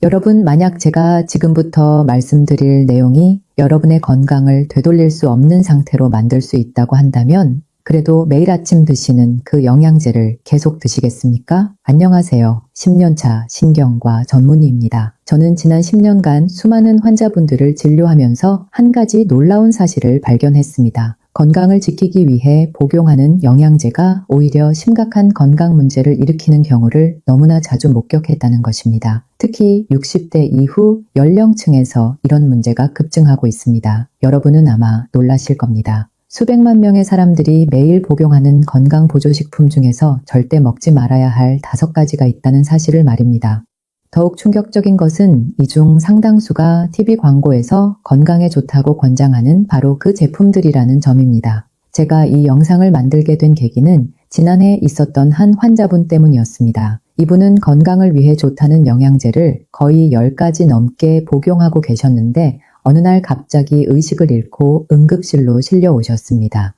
여러분, 만약 제가 지금부터 말씀드릴 내용이 여러분의 건강을 되돌릴 수 없는 상태로 만들 수 있다고 한다면 그래도 매일 아침 드시는 그 영양제를 계속 드시겠습니까? 안녕하세요. 10년차 신경과 전문의입니다. 저는 지난 10년간 수많은 환자분들을 진료하면서 한 가지 놀라운 사실을 발견했습니다. 건강을 지키기 위해 복용하는 영양제가 오히려 심각한 건강 문제를 일으키는 경우를 너무나 자주 목격했다는 것입니다. 특히 60대 이후 연령층에서 이런 문제가 급증하고 있습니다. 여러분은 아마 놀라실 겁니다. 수백만 명의 사람들이 매일 복용하는 건강보조식품 중에서 절대 먹지 말아야 할 5가지가 있다는 사실을 말입니다. 더욱 충격적인 것은 이 중 상당수가 TV 광고에서 건강에 좋다고 권장하는 바로 그 제품들이라는 점입니다. 제가 이 영상을 만들게 된 계기는 지난해 있었던 한 환자분 때문이었습니다. 이분은 건강을 위해 좋다는 영양제를 거의 10가지 넘게 복용하고 계셨는데 어느 날 갑자기 의식을 잃고 응급실로 실려오셨습니다.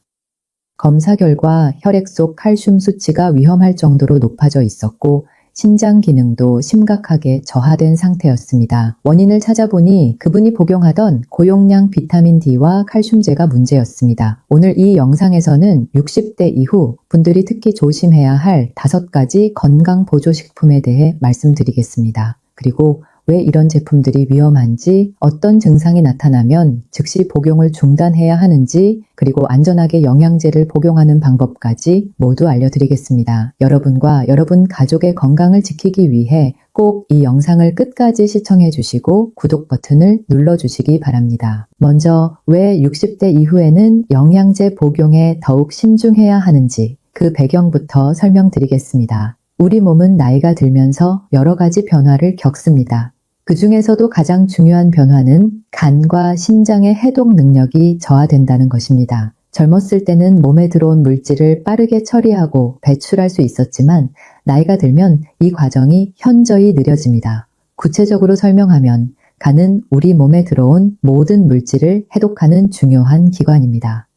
검사 결과 혈액 속 칼슘 수치가 위험할 정도로 높아져 있었고 신장 기능도 심각하게 저하된 상태였습니다. 원인을 찾아보니 그분이 복용하던 고용량 비타민 D와 칼슘제가 문제였습니다. 오늘 이 영상에서는 60대 이후 분들이 특히 조심해야 할 5가지 건강보조식품에 대해 말씀드리겠습니다. 그리고 왜 이런 제품들이 위험한지, 어떤 증상이 나타나면 즉시 복용을 중단해야 하는지, 그리고 안전하게 영양제를 복용하는 방법까지 모두 알려드리겠습니다. 여러분과 여러분 가족의 건강을 지키기 위해 꼭 이 영상을 끝까지 시청해 주시고 구독 버튼을 눌러주시기 바랍니다. 먼저 왜 60대 이후에는 영양제 복용에 더욱 신중해야 하는지 그 배경부터 설명드리겠습니다. 우리 몸은 나이가 들면서 여러 가지 변화를 겪습니다. 그 중에서도 가장 중요한 변화는 간과 신장의 해독 능력이 저하된다는 것입니다. 젊었을 때는 몸에 들어온 물질을 빠르게 처리하고 배출할 수 있었지만 나이가 들면 이 과정이 현저히 느려집니다. 구체적으로 설명하면 간은 우리 몸에 들어온 모든 물질을 해독하는 중요한 기관입니다.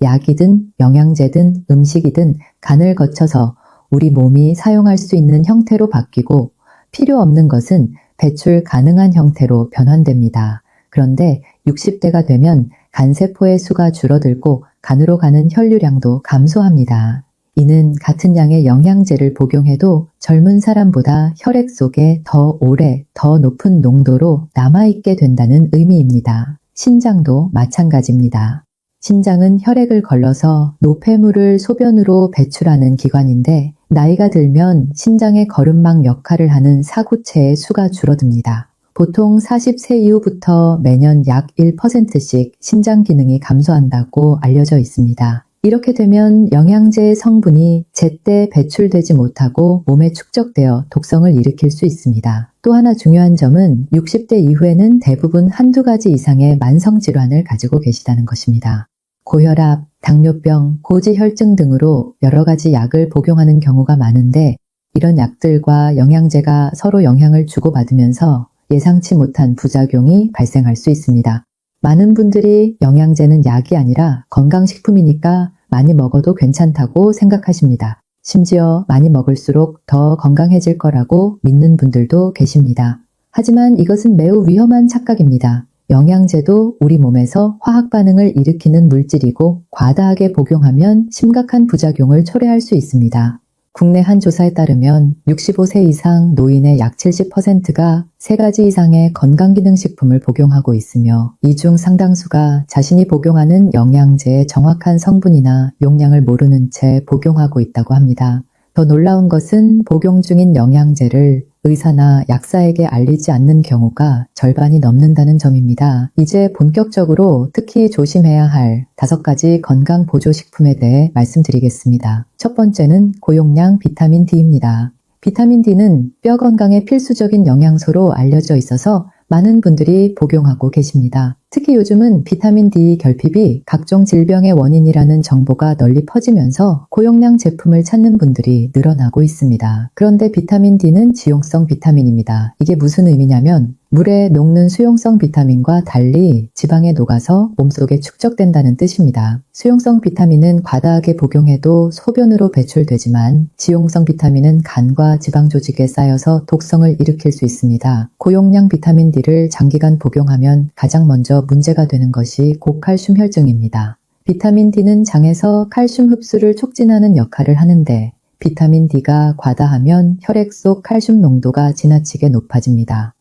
약이든 영양제든 음식이든 간을 거쳐서 우리 몸이 사용할 수 있는 형태로 바뀌고 필요 없는 것은 배출 가능한 형태로 변환됩니다. 그런데 60대가 되면 간세포의 수가 줄어들고 간으로 가는 혈류량도 감소합니다. 이는 같은 양의 영양제를 복용해도 젊은 사람보다 혈액 속에 더 오래, 더 높은 농도로 남아있게 된다는 의미입니다. 신장도 마찬가지입니다. 신장은 혈액을 걸러서 노폐물을 소변으로 배출하는 기관인데 나이가 들면 신장의 거름막 역할을 하는 사구체의 수가 줄어듭니다. 보통 40세 이후부터 매년 약 1%씩 신장 기능이 감소한다고 알려져 있습니다. 이렇게 되면 영양제의 성분이 제때 배출되지 못하고 몸에 축적되어 독성을 일으킬 수 있습니다. 또 하나 중요한 점은 60대 이후에는 대부분 한두 가지 이상의 만성질환을 가지고 계시다는 것입니다. 고혈압, 당뇨병, 고지혈증 등으로 여러 가지 약을 복용하는 경우가 많은데 이런 약들과 영양제가 서로 영향을 주고받으면서 예상치 못한 부작용이 발생할 수 있습니다. 많은 분들이 영양제는 약이 아니라 건강식품이니까 많이 먹어도 괜찮다고 생각하십니다. 심지어 많이 먹을수록 더 건강해질 거라고 믿는 분들도 계십니다. 하지만 이것은 매우 위험한 착각입니다. 영양제도 우리 몸에서 화학 반응을 일으키는 물질이고 과다하게 복용하면 심각한 부작용을 초래할 수 있습니다. 국내 한 조사에 따르면 65세 이상 노인의 약 70%가 3가지 이상의 건강기능식품을 복용하고 있으며 이 중 상당수가 자신이 복용하는 영양제의 정확한 성분이나 용량을 모르는 채 복용하고 있다고 합니다. 더 놀라운 것은 복용 중인 영양제를 의사나 약사에게 알리지 않는 경우가 절반이 넘는다는 점입니다. 이제 본격적으로 특히 조심해야 할 5가지 건강보조식품에 대해 말씀드리겠습니다. 첫 번째는 고용량 비타민 D입니다. 비타민 D는 뼈 건강에 필수적인 영양소로 알려져 있어서 많은 분들이 복용하고 계십니다. 특히 요즘은 비타민 D 결핍이 각종 질병의 원인이라는 정보가 널리 퍼지면서 고용량 제품을 찾는 분들이 늘어나고 있습니다. 그런데 비타민 D는 지용성 비타민입니다. 이게 무슨 의미냐면 물에 녹는 수용성 비타민과 달리 지방에 녹아서 몸속에 축적된다는 뜻입니다. 수용성 비타민은 과다하게 복용해도 소변으로 배출되지만 지용성 비타민은 간과 지방 조직에 쌓여서 독성을 일으킬 수 있습니다. 고용량 비타민 D를 장기간 복용하면 가장 먼저 문제가 되는 것이 고칼슘 혈증입니다. 비타민 D는 장에서 칼슘 흡수를 촉진하는 역할을 하는데 비타민 D가 과다하면 혈액 속 칼슘 농도가 지나치게 높아집니다.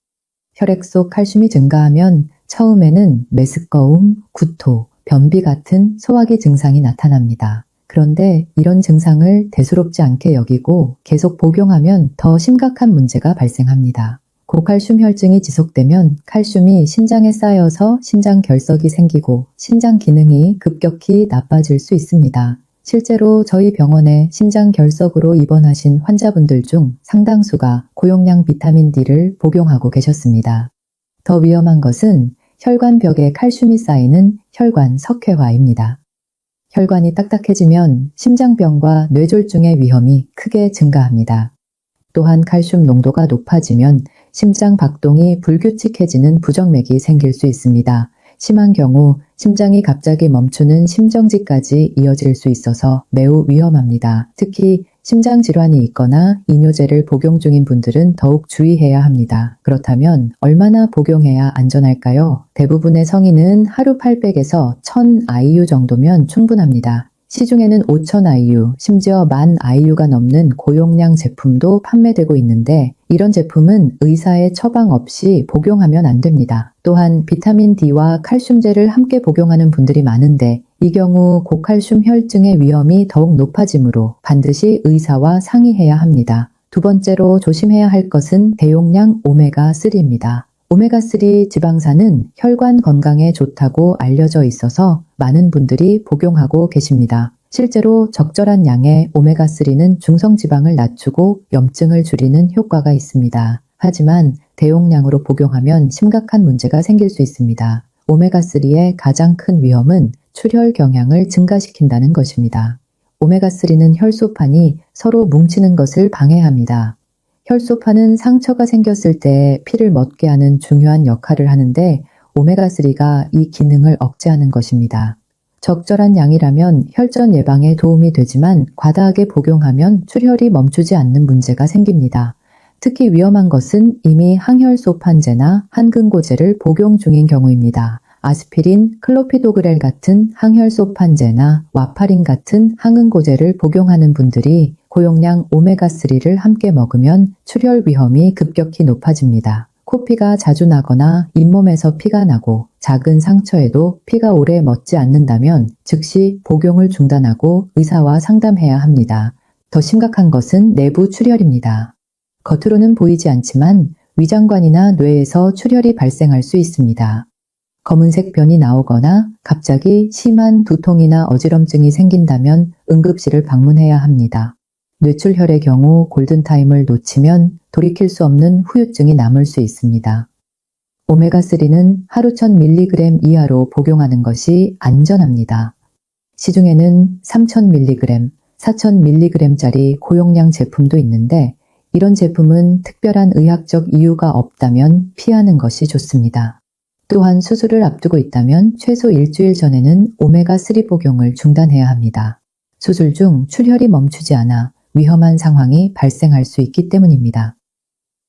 혈액 속 칼슘이 증가하면 처음에는 메스꺼움, 구토, 변비 같은 소화기 증상이 나타납니다. 그런데 이런 증상을 대수롭지 않게 여기고 계속 복용하면 더 심각한 문제가 발생합니다. 고칼슘 혈증이 지속되면 칼슘이 신장에 쌓여서 신장 결석이 생기고 신장 기능이 급격히 나빠질 수 있습니다. 실제로 저희 병원에 신장 결석으로 입원하신 환자분들 중 상당수가 고용량 비타민 D를 복용하고 계셨습니다. 더 위험한 것은 혈관벽에 칼슘이 쌓이는 혈관 석회화입니다. 혈관이 딱딱해지면 심장병과 뇌졸중의 위험이 크게 증가합니다. 또한 칼슘 농도가 높아지면 심장 박동이 불규칙해지는 부정맥이 생길 수 있습니다. 심한 경우 심장이 갑자기 멈추는 심정지까지 이어질 수 있어서 매우 위험합니다. 특히 심장 질환이 있거나 이뇨제를 복용 중인 분들은 더욱 주의해야 합니다. 그렇다면 얼마나 복용해야 안전할까요? 대부분의 성인은 하루 800에서 1000 IU 정도면 충분합니다. 시중에는 5000 IU, 심지어 10,000 IU가 넘는 고용량 제품도 판매되고 있는데 이런 제품은 의사의 처방 없이 복용하면 안 됩니다. 또한 비타민 D와 칼슘제를 함께 복용하는 분들이 많은데 이 경우 고칼슘 혈증의 위험이 더욱 높아지므로 반드시 의사와 상의해야 합니다. 두 번째로 조심해야 할 것은 대용량 오메가3입니다. 오메가3 지방산은 혈관 건강에 좋다고 알려져 있어서 많은 분들이 복용하고 계십니다. 실제로 적절한 양의 오메가3는 중성지방을 낮추고 염증을 줄이는 효과가 있습니다. 하지만 대용량으로 복용하면 심각한 문제가 생길 수 있습니다. 오메가3의 가장 큰 위험은 출혈 경향을 증가시킨다는 것입니다. 오메가3는 혈소판이 서로 뭉치는 것을 방해합니다. 혈소판은 상처가 생겼을 때 피를 멎게 하는 중요한 역할을 하는데 오메가3가 이 기능을 억제하는 것입니다. 적절한 양이라면 혈전 예방에 도움이 되지만 과다하게 복용하면 출혈이 멈추지 않는 문제가 생깁니다. 특히 위험한 것은 이미 항혈소판제나 항근고제를 복용 중인 경우입니다. 아스피린, 클로피도그렐 같은 항혈소판제나 와파린 같은 항응고제를 복용하는 분들이 고용량 오메가3를 함께 먹으면 출혈 위험이 급격히 높아집니다. 코피가 자주 나거나 잇몸에서 피가 나고 작은 상처에도 피가 오래 멎지 않는다면 즉시 복용을 중단하고 의사와 상담해야 합니다. 더 심각한 것은 내부 출혈입니다. 겉으로는 보이지 않지만 위장관이나 뇌에서 출혈이 발생할 수 있습니다. 검은색 변이 나오거나 갑자기 심한 두통이나 어지럼증이 생긴다면 응급실을 방문해야 합니다. 뇌출혈의 경우 골든타임을 놓치면 돌이킬 수 없는 후유증이 남을 수 있습니다. 오메가3는 하루 1000mg 이하로 복용하는 것이 안전합니다. 시중에는 3000mg, 4000mg짜리 고용량 제품도 있는데 이런 제품은 특별한 의학적 이유가 없다면 피하는 것이 좋습니다. 또한 수술을 앞두고 있다면 최소 일주일 전에는 오메가3 복용을 중단해야 합니다. 수술 중 출혈이 멈추지 않아 위험한 상황이 발생할 수 있기 때문입니다.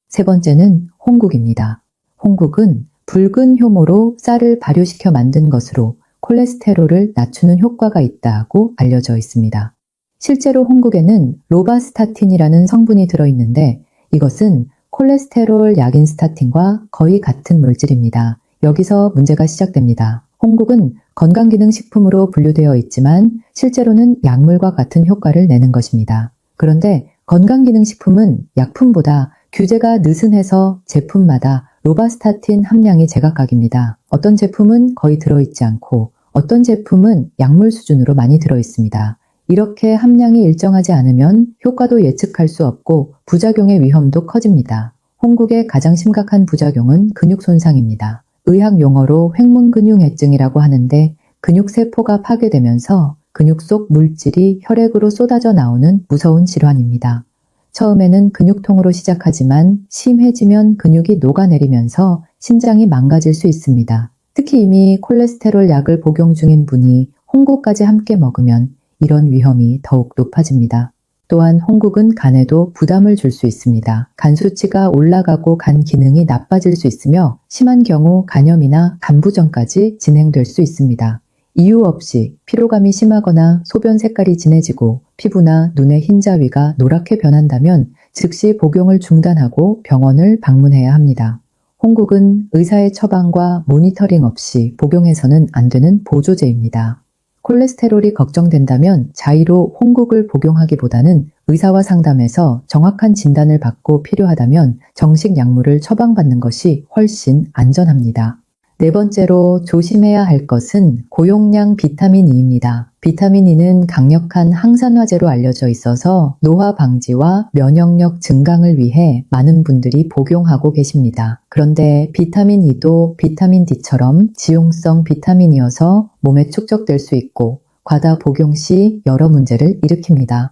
세 번째는 홍국입니다. 홍국은 붉은 효모로 쌀을 발효시켜 만든 것으로 콜레스테롤을 낮추는 효과가 있다고 알려져 있습니다. 실제로 홍국에는 로바스타틴이라는 성분이 들어있는데 이것은 콜레스테롤 약인 스타틴과 거의 같은 물질입니다. 여기서 문제가 시작됩니다. 홍국은 건강기능식품으로 분류되어 있지만 실제로는 약물과 같은 효과를 내는 것입니다. 그런데 건강기능식품은 약품보다 규제가 느슨해서 제품마다 로바스타틴 함량이 제각각입니다. 어떤 제품은 거의 들어있지 않고 어떤 제품은 약물 수준으로 많이 들어있습니다. 이렇게 함량이 일정하지 않으면 효과도 예측할 수 없고 부작용의 위험도 커집니다. 홍국의 가장 심각한 부작용은 근육 손상입니다. 의학 용어로 횡문근육해증이라고 하는데 근육세포가 파괴되면서 근육 속 물질이 혈액으로 쏟아져 나오는 무서운 질환입니다. 처음에는 근육통으로 시작하지만 심해지면 근육이 녹아내리면서 심장이 망가질 수 있습니다. 특히 이미 콜레스테롤 약을 복용 중인 분이 홍구까지 함께 먹으면 이런 위험이 더욱 높아집니다. 또한 홍국은 간에도 부담을 줄 수 있습니다. 간 수치가 올라가고 간 기능이 나빠질 수 있으며 심한 경우 간염이나 간부전까지 진행될 수 있습니다. 이유 없이 피로감이 심하거나 소변 색깔이 진해지고 피부나 눈의 흰자위가 노랗게 변한다면 즉시 복용을 중단하고 병원을 방문해야 합니다. 홍국은 의사의 처방과 모니터링 없이 복용해서는 안 되는 보조제입니다. 콜레스테롤이 걱정된다면 자의로 홍국을 복용하기보다는 의사와 상담해서 정확한 진단을 받고 필요하다면 정식 약물을 처방받는 것이 훨씬 안전합니다. 네 번째로 조심해야 할 것은 고용량 비타민 E입니다. 비타민 E는 강력한 항산화제로 알려져 있어서 노화 방지와 면역력 증강을 위해 많은 분들이 복용하고 계십니다. 그런데 비타민 E도 비타민 D처럼 지용성 비타민이어서 몸에 축적될 수 있고 과다 복용 시 여러 문제를 일으킵니다.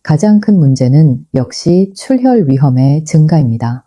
가장 큰 문제는 역시 출혈 위험의 증가입니다.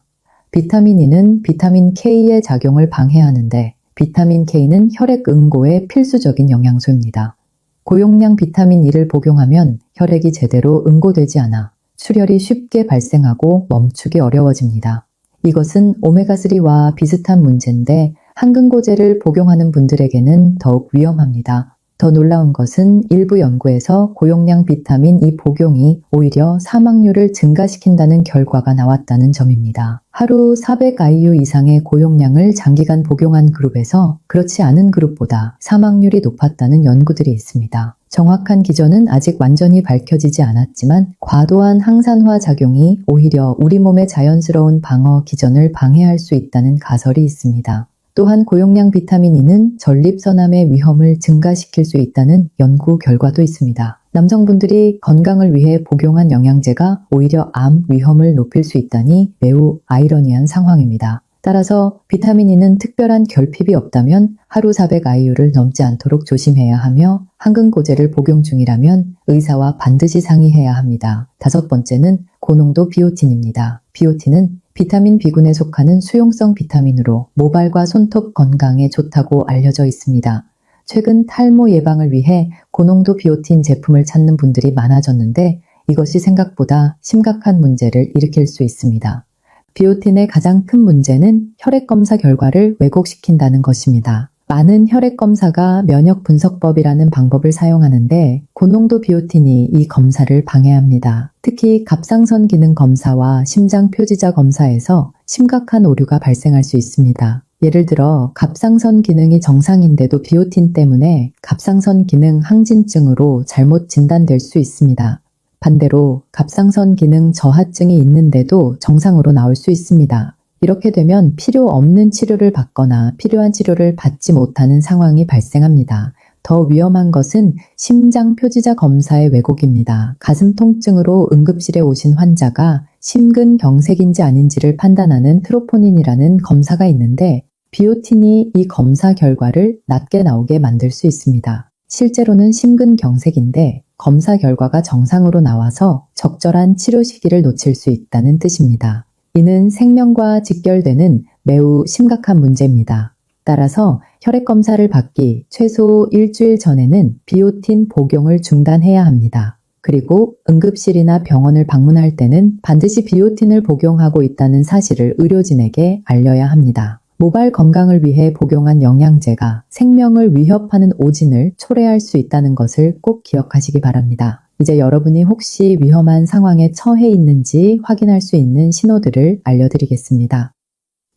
비타민 E는 비타민 K의 작용을 방해하는데 비타민 K는 혈액 응고의 필수적인 영양소입니다. 고용량 비타민 E를 복용하면 혈액이 제대로 응고되지 않아 출혈이 쉽게 발생하고 멈추기 어려워집니다. 이것은 오메가3와 비슷한 문제인데 항근고제를 복용하는 분들에게는 더욱 위험합니다. 더 놀라운 것은 일부 연구에서 고용량 비타민 E 복용이 오히려 사망률을 증가시킨다는 결과가 나왔다는 점입니다. 하루 400 IU 이상의 고용량을 장기간 복용한 그룹에서 그렇지 않은 그룹보다 사망률이 높았다는 연구들이 있습니다. 정확한 기전은 아직 완전히 밝혀지지 않았지만 과도한 항산화 작용이 오히려 우리 몸의 자연스러운 방어 기전을 방해할 수 있다는 가설이 있습니다. 또한 고용량 비타민 E는 전립선암의 위험을 증가시킬 수 있다는 연구 결과도 있습니다. 남성분들이 건강을 위해 복용한 영양제가 오히려 암 위험을 높일 수 있다니 매우 아이러니한 상황입니다. 따라서 비타민 E는 특별한 결핍이 없다면 하루 400 IU를 넘지 않도록 조심해야 하며 항근고제를 복용 중이라면 의사와 반드시 상의해야 합니다. 다섯 번째는 고농도 비오틴입니다. 비오틴은 비타민 B군에 속하는 수용성 비타민으로 모발과 손톱 건강에 좋다고 알려져 있습니다. 최근 탈모 예방을 위해 고농도 비오틴 제품을 찾는 분들이 많아졌는데 이것이 생각보다 심각한 문제를 일으킬 수 있습니다. 비오틴의 가장 큰 문제는 혈액 검사 결과를 왜곡시킨다는 것입니다. 많은 혈액 검사가 면역 분석법이라는 방법을 사용하는데 고농도 비오틴이 이 검사를 방해합니다. 특히 갑상선 기능 검사와 심장 표지자 검사에서 심각한 오류가 발생할 수 있습니다. 예를 들어 갑상선 기능이 정상인데도 비오틴 때문에 갑상선 기능 항진증으로 잘못 진단될 수 있습니다. 반대로 갑상선 기능 저하증이 있는데도 정상으로 나올 수 있습니다. 이렇게 되면 필요 없는 치료를 받거나 필요한 치료를 받지 못하는 상황이 발생합니다. 더 위험한 것은 심장 표지자 검사의 왜곡입니다. 가슴 통증으로 응급실에 오신 환자가 심근경색인지 아닌지를 판단하는 트로포닌이라는 검사가 있는데 비오틴이 이 검사 결과를 낮게 나오게 만들 수 있습니다. 실제로는 심근경색인데 검사 결과가 정상으로 나와서 적절한 치료 시기를 놓칠 수 있다는 뜻입니다. 이는 생명과 직결되는 매우 심각한 문제입니다. 따라서 혈액검사를 받기 최소 일주일 전에는 비오틴 복용을 중단해야 합니다. 그리고 응급실이나 병원을 방문할 때는 반드시 비오틴을 복용하고 있다는 사실을 의료진에게 알려야 합니다. 모발 건강을 위해 복용한 영양제가 생명을 위협하는 오진을 초래할 수 있다는 것을 꼭 기억하시기 바랍니다. 이제 여러분이 혹시 위험한 상황에 처해 있는지 확인할 수 있는 신호들을 알려드리겠습니다.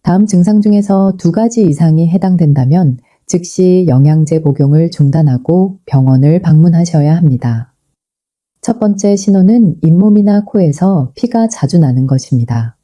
다음 증상 중에서 2가지 이상이 해당된다면 즉시 영양제 복용을 중단하고 병원을 방문하셔야 합니다. 첫 번째 신호는 잇몸이나 코에서 피가 자주 나는 것입니다.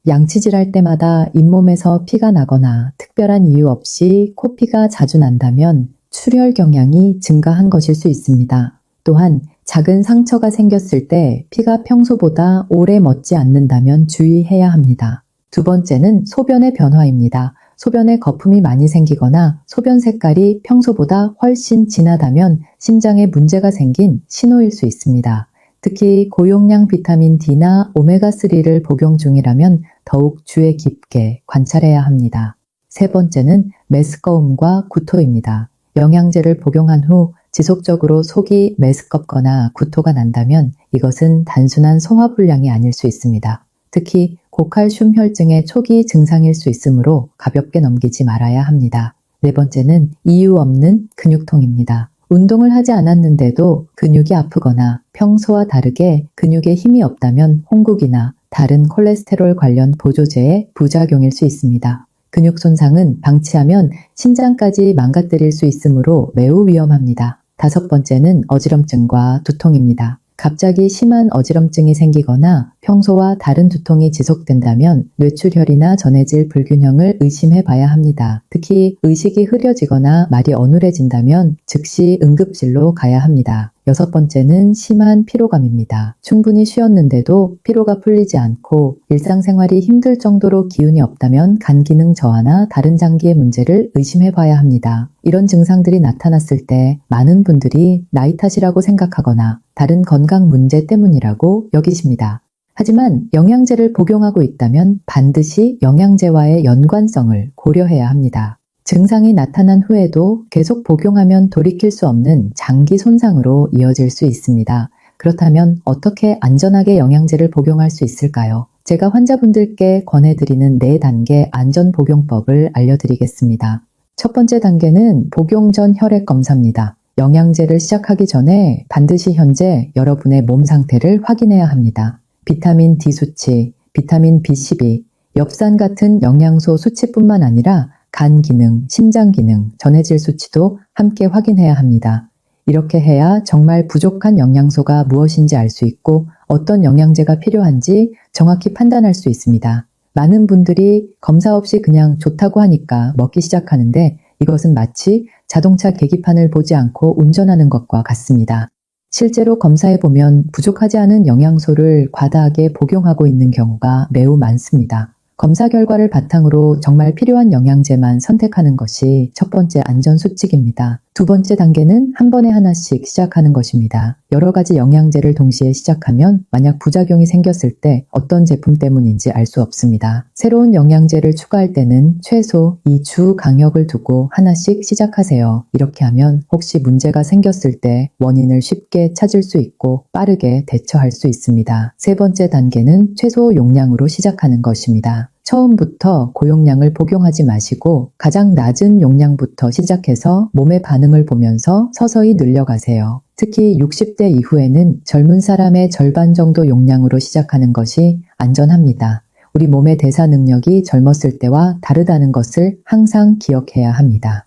양치질할 때마다 잇몸에서 피가 나거나 특별한 이유 없이 코피가 자주 난다면 출혈 경향이 증가한 것일 수 있습니다. 또한 작은 상처가 생겼을 때 피가 평소보다 오래 멎지 않는다면 주의해야 합니다. 두 번째는 소변의 변화입니다. 소변에 거품이 많이 생기거나 소변 색깔이 평소보다 훨씬 진하다면 심장에 문제가 생긴 신호일 수 있습니다. 특히 고용량 비타민 D나 오메가3를 복용 중이라면 더욱 주의 깊게 관찰해야 합니다. 세 번째는 메스꺼움과 구토입니다. 영양제를 복용한 후 지속적으로 속이 메스껍거나 구토가 난다면 이것은 단순한 소화불량이 아닐 수 있습니다. 특히 고칼슘 혈증의 초기 증상일 수 있으므로 가볍게 넘기지 말아야 합니다. 네 번째는 이유 없는 근육통입니다. 운동을 하지 않았는데도 근육이 아프거나 평소와 다르게 근육에 힘이 없다면 홍국이나 다른 콜레스테롤 관련 보조제의 부작용일 수 있습니다. 근육 손상은 방치하면 심장까지 망가뜨릴 수 있으므로 매우 위험합니다. 다섯 번째는 어지럼증과 두통입니다. 갑자기 심한 어지럼증이 생기거나 평소와 다른 두통이 지속된다면 뇌출혈이나 전해질 불균형을 의심해 봐야 합니다. 특히 의식이 흐려지거나 말이 어눌해진다면 즉시 응급실로 가야 합니다. 여섯 번째는 심한 피로감입니다. 충분히 쉬었는데도 피로가 풀리지 않고 일상생활이 힘들 정도로 기운이 없다면 간 기능 저하나 다른 장기의 문제를 의심해 봐야 합니다. 이런 증상들이 나타났을 때 많은 분들이 나이 탓이라고 생각하거나 다른 건강 문제 때문이라고 여기십니다. 하지만 영양제를 복용하고 있다면 반드시 영양제와의 연관성을 고려해야 합니다. 증상이 나타난 후에도 계속 복용하면 돌이킬 수 없는 장기 손상으로 이어질 수 있습니다. 그렇다면 어떻게 안전하게 영양제를 복용할 수 있을까요? 제가 환자분들께 권해드리는 4단계 안전복용법을 알려드리겠습니다. 첫 번째 단계는 복용 전 혈액 검사입니다. 영양제를 시작하기 전에 반드시 현재 여러분의 몸 상태를 확인해야 합니다. 비타민 D 수치, 비타민 B12, 엽산 같은 영양소 수치뿐만 아니라 간 기능, 심장 기능, 전해질 수치도 함께 확인해야 합니다. 이렇게 해야 정말 부족한 영양소가 무엇인지 알 수 있고 어떤 영양제가 필요한지 정확히 판단할 수 있습니다. 많은 분들이 검사 없이 그냥 좋다고 하니까 먹기 시작하는데 이것은 마치 자동차 계기판을 보지 않고 운전하는 것과 같습니다. 실제로 검사해보면 부족하지 않은 영양소를 과다하게 복용하고 있는 경우가 매우 많습니다. 검사 결과를 바탕으로 정말 필요한 영양제만 선택하는 것이 첫 번째 안전수칙입니다. 두 번째 단계는 한 번에 하나씩 시작하는 것입니다. 여러 가지 영양제를 동시에 시작하면 만약 부작용이 생겼을 때 어떤 제품 때문인지 알 수 없습니다. 새로운 영양제를 추가할 때는 최소 2주 간격을 두고 하나씩 시작하세요. 이렇게 하면 혹시 문제가 생겼을 때 원인을 쉽게 찾을 수 있고 빠르게 대처할 수 있습니다. 세 번째 단계는 최소 용량으로 시작하는 것입니다. 처음부터 고용량을 복용하지 마시고 가장 낮은 용량부터 시작해서 몸의 반응을 보면서 서서히 늘려가세요. 특히 60대 이후에는 젊은 사람의 절반 정도 용량으로 시작하는 것이 안전합니다. 우리 몸의 대사 능력이 젊었을 때와 다르다는 것을 항상 기억해야 합니다.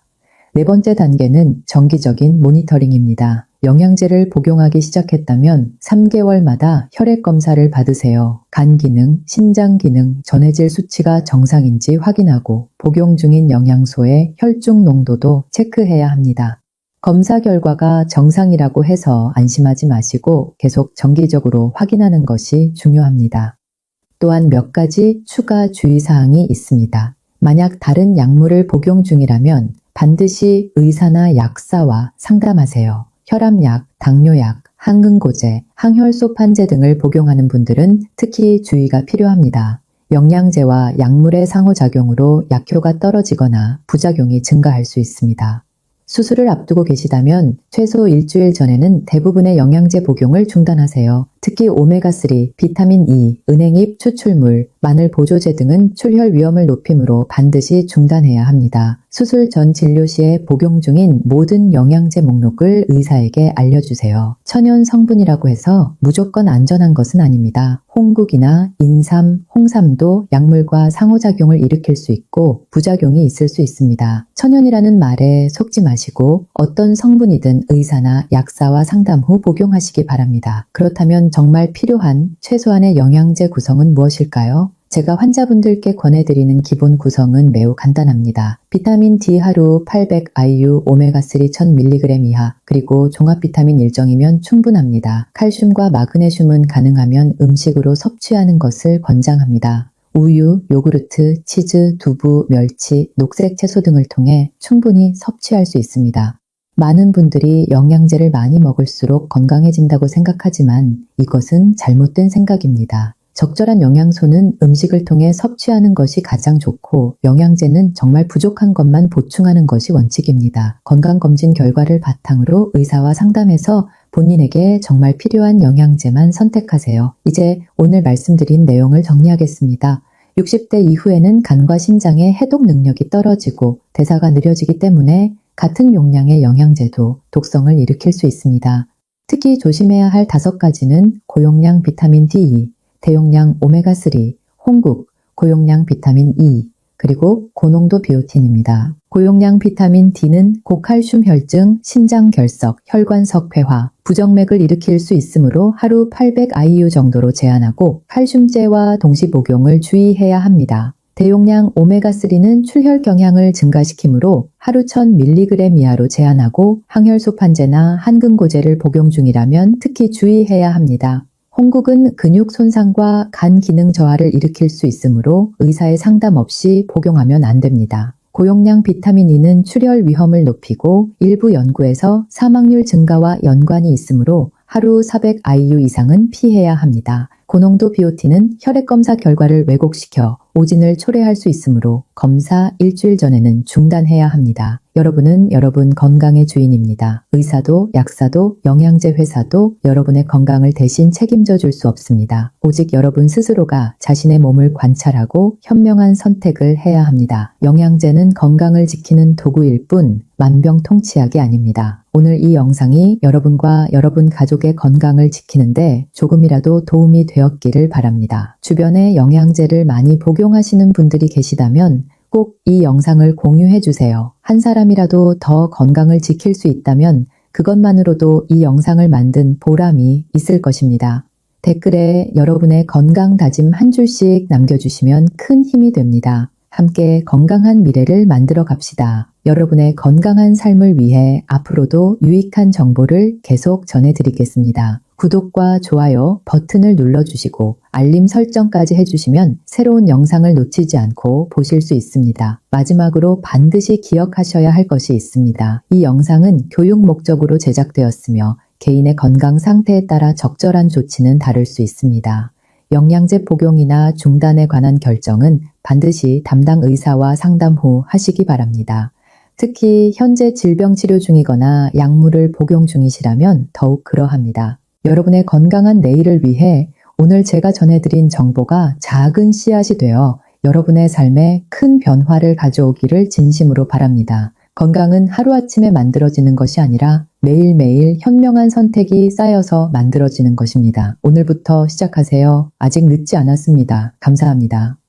네 번째 단계는 정기적인 모니터링입니다. 영양제를 복용하기 시작했다면 3개월마다 혈액 검사를 받으세요. 간 기능, 심장 기능, 전해질 수치가 정상인지 확인하고 복용 중인 영양소의 혈중 농도도 체크해야 합니다. 검사 결과가 정상이라고 해서 안심하지 마시고 계속 정기적으로 확인하는 것이 중요합니다. 또한 몇 가지 추가 주의사항이 있습니다. 만약 다른 약물을 복용 중이라면 반드시 의사나 약사와 상담하세요. 혈압약, 당뇨약, 항근고제, 항혈소판제 등을 복용하는 분들은 특히 주의가 필요합니다. 영양제와 약물의 상호작용으로 약효가 떨어지거나 부작용이 증가할 수 있습니다. 수술을 앞두고 계시다면 최소 일주일 전에는 대부분의 영양제 복용을 중단하세요. 특히 오메가3, 비타민 E, 은행잎 추출물, 마늘 보조제 등은 출혈 위험을 높이므로 반드시 중단해야 합니다. 수술 전 진료 시에 복용 중인 모든 영양제 목록을 의사에게 알려주세요. 천연 성분이라고 해서 무조건 안전한 것은 아닙니다. 홍국이나 인삼, 홍삼도 약물과 상호작용을 일으킬 수 있고 부작용이 있을 수 있습니다. 천연이라는 말에 속지 마시고 어떤 성분이든 의사나 약사와 상담 후 복용하시기 바랍니다. 그렇다면 정말 필요한 최소한의 영양제 구성은 무엇일까요? 제가 환자분들께 권해드리는 기본 구성은 매우 간단합니다. 비타민 D 하루 800IU, 오메가3 1000mg 이하, 그리고 종합 비타민 일정이면 충분합니다. 칼슘과 마그네슘은 가능하면 음식으로 섭취하는 것을 권장합니다. 우유, 요구르트, 치즈, 두부, 멸치, 녹색 채소 등을 통해 충분히 섭취할 수 있습니다. 많은 분들이 영양제를 많이 먹을수록 건강해진다고 생각하지만 이것은 잘못된 생각입니다. 적절한 영양소는 음식을 통해 섭취하는 것이 가장 좋고 영양제는 정말 부족한 것만 보충하는 것이 원칙입니다. 건강검진 결과를 바탕으로 의사와 상담해서 본인에게 정말 필요한 영양제만 선택하세요. 이제 오늘 말씀드린 내용을 정리하겠습니다. 60대 이후에는 간과 신장의 해독 능력이 떨어지고 대사가 느려지기 때문에 같은 용량의 영양제도 독성을 일으킬 수 있습니다. 특히 조심해야 할 5가지는 고용량 비타민 D, 대용량 오메가3, 홍국, 고용량 비타민 E, 그리고 고농도 비오틴입니다. 고용량 비타민 D는 고칼슘 혈증, 신장 결석, 혈관 석회화, 부정맥을 일으킬 수 있으므로 하루 800 IU 정도로 제한하고 칼슘제와 동시 복용을 주의해야 합니다. 대용량 오메가3는 출혈 경향을 증가시키므로 하루 1000mg 이하로 제한하고 항혈소판제나 한근고제를 복용 중이라면 특히 주의해야 합니다. 홍국은 근육 손상과 간 기능 저하를 일으킬 수 있으므로 의사의 상담 없이 복용하면 안 됩니다. 고용량 비타민 E는 출혈 위험을 높이고 일부 연구에서 사망률 증가와 연관이 있으므로 하루 400 IU 이상은 피해야 합니다. 고농도 비오틴은 혈액 검사 결과를 왜곡시켜 오진을 초래할 수 있으므로 검사 일주일 전에는 중단해야 합니다. 여러분은 여러분 건강의 주인입니다. 의사도 약사도 영양제 회사도 여러분의 건강을 대신 책임져 줄 수 없습니다. 오직 여러분 스스로가 자신의 몸을 관찰하고 현명한 선택을 해야 합니다. 영양제는 건강을 지키는 도구일 뿐 만병통치약이 아닙니다. 오늘 이 영상이 여러분과 여러분 가족의 건강을 지키는데 조금이라도 도움이 되었기를 바랍니다. 주변에 영양제를 많이 복용하시는 분들이 계시다면 꼭 이 영상을 공유해 주세요. 한 사람이라도 더 건강을 지킬 수 있다면 그것만으로도 이 영상을 만든 보람이 있을 것입니다. 댓글에 여러분의 건강 다짐 한 줄씩 남겨주시면 큰 힘이 됩니다. 함께 건강한 미래를 만들어 갑시다. 여러분의 건강한 삶을 위해 앞으로도 유익한 정보를 계속 전해드리겠습니다. 구독과 좋아요 버튼을 눌러주시고 알림 설정까지 해주시면 새로운 영상을 놓치지 않고 보실 수 있습니다. 마지막으로 반드시 기억하셔야 할 것이 있습니다. 이 영상은 교육 목적으로 제작되었으며 개인의 건강 상태에 따라 적절한 조치는 다를 수 있습니다. 영양제 복용이나 중단에 관한 결정은 반드시 담당 의사와 상담 후 하시기 바랍니다. 특히 현재 질병 치료 중이거나 약물을 복용 중이시라면 더욱 그러합니다. 여러분의 건강한 내일을 위해 오늘 제가 전해드린 정보가 작은 씨앗이 되어 여러분의 삶에 큰 변화를 가져오기를 진심으로 바랍니다. 건강은 하루아침에 만들어지는 것이 아니라 매일매일 현명한 선택이 쌓여서 만들어지는 것입니다. 오늘부터 시작하세요. 아직 늦지 않았습니다. 감사합니다.